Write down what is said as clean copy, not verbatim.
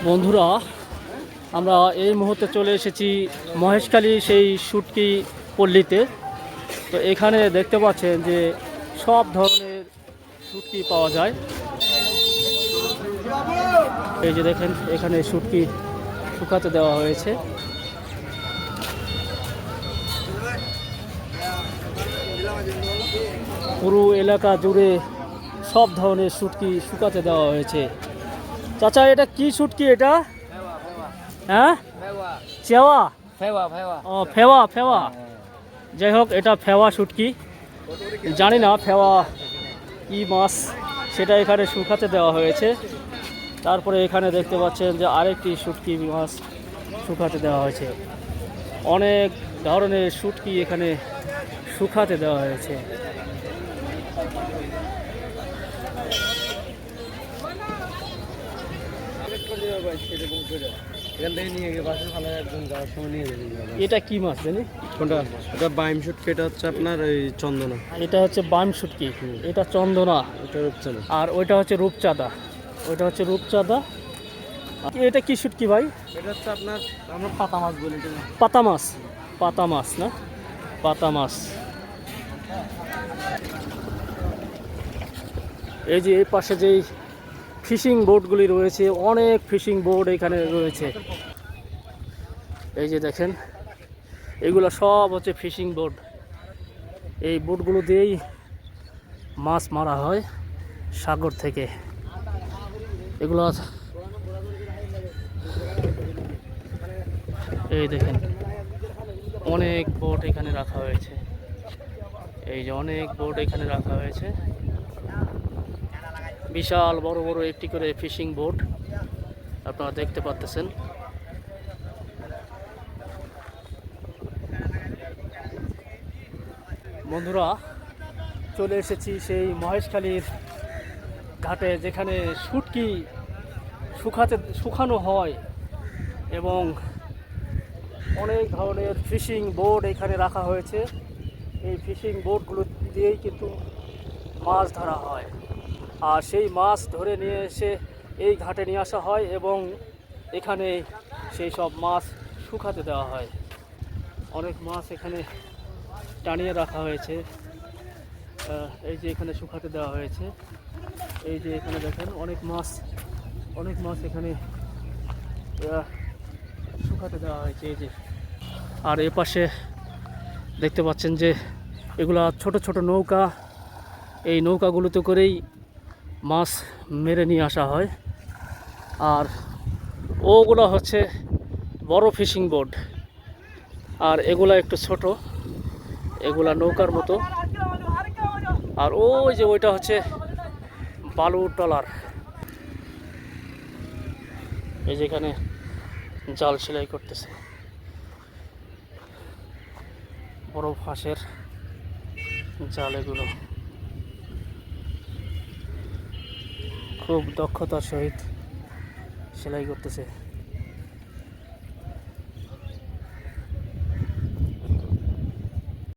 বন্ধুরা, আমরা এই মুহূর্তে চলে এসেছি মহেশখালী সেই শুটকি পল্লীতে। তো এখানে দেখতে পাচ্ছেন যে সব ধরনের শুটকি পাওয়া যায়। এই যে দেখেন, এখানে শুটকি শুকাতে দেওয়া হয়েছে। পুরো এলাকা জুড়ে সব ধরনের শুটকি শুকাতে দেওয়া হয়েছে। চাচা, এটা কি শুটকি? এটা হ্যাঁ, চেওয়া, ও ফেওয়া ফেওয়া। যাই হোক, এটা ফেওয়া শুটকি। জানি না ফেওয়া কি মাছ, সেটা এখানে শুকাতে দেওয়া হয়েছে। তারপরে এখানে দেখতে পাচ্ছেন যে আরেকটি শুটকি মাছ শুকাতে দেওয়া হয়েছে। অনেক ধরনের শুটকি এখানে শুকাতে দেওয়া হয়েছে। এটা কি মাছ জানি? কোনটা? এটা বাইম শুটকি, এটা হচ্ছে আপনার এই চন্দনা। এটা হচ্ছে বাইম শুটকি, এটা চন্দনা, এটা রূপচাঁদা। আর ওইটা হচ্ছে রূপচাঁদা। ওইটা হচ্ছে রূপচাঁদা। এটা কি শুটকি ভাই? এটা হচ্ছে আপনার, আমরা পাতা মাছ বলি এটা। পাতা মাছ, পাতা মাছ না, পাতা মাছ। এই যে এই পাশে যেই ফিশিং বোটগুলি রয়েছে, অনেক ফিশিং বোট এখানে রয়েছে। এই যে দেখেন, এগুলো সব হচ্ছে ফিশিং বোট। এই বোটগুলো দিয়েই মাছ মারা হয় সাগর থেকে। এগুলো এই দেখেন, অনেক বোট এখানে রাখা হয়েছে। এই যে অনেক বোট এখানে রাখা হয়েছে, বিশাল বড় বড় একটি করে ফিশিং বোট আপনারা দেখতে পাচ্ছেন। বন্ধুরা, চলে এসেছি সেই মহেশখালীর ঘাটে, যেখানে শুটকি শুকানো হয় এবং অনেক ধরনের ফিশিং বোট এখানে রাখা হয়েছে। এই ফিশিং বোটগুলো দিয়েই কিন্তু মাছ ধরা হয়, আর সেই মাছ ধরে নিয়ে এসে এই ঘাটে নিয়ে আসা হয় এবং এখানে সেই সব মাছ শুকাতে দেওয়া হয়। অনেক মাছ এখানে টানিয়ে রাখা হয়েছে। এই যে এখানে শুকাতে দেওয়া হয়েছে। এই যে এখানে দেখেন, অনেক মাছ এখানে শুকাতে দেওয়া হয়েছে। এই যে, আর এ পাশে দেখতে পাচ্ছেন যে এগুলা ছোট ছোট নৌকা। এই নৌকাগুলোতে করেই মাছ মেরে নিয়ে আসা হয়, আর ওগুলো হচ্ছে বড় ফিশিং বোট, আর এগুলা একটু ছোট, এগুলা নৌকার মতো। আর ওই যে ওইটা হচ্ছে বালু ট্রলার। এই যেখানে জাল সেলাই করতেছে, বড় ফাঁসের জাল। এগুলো খুব দক্ষতার সহিত সেলাই করতেছে।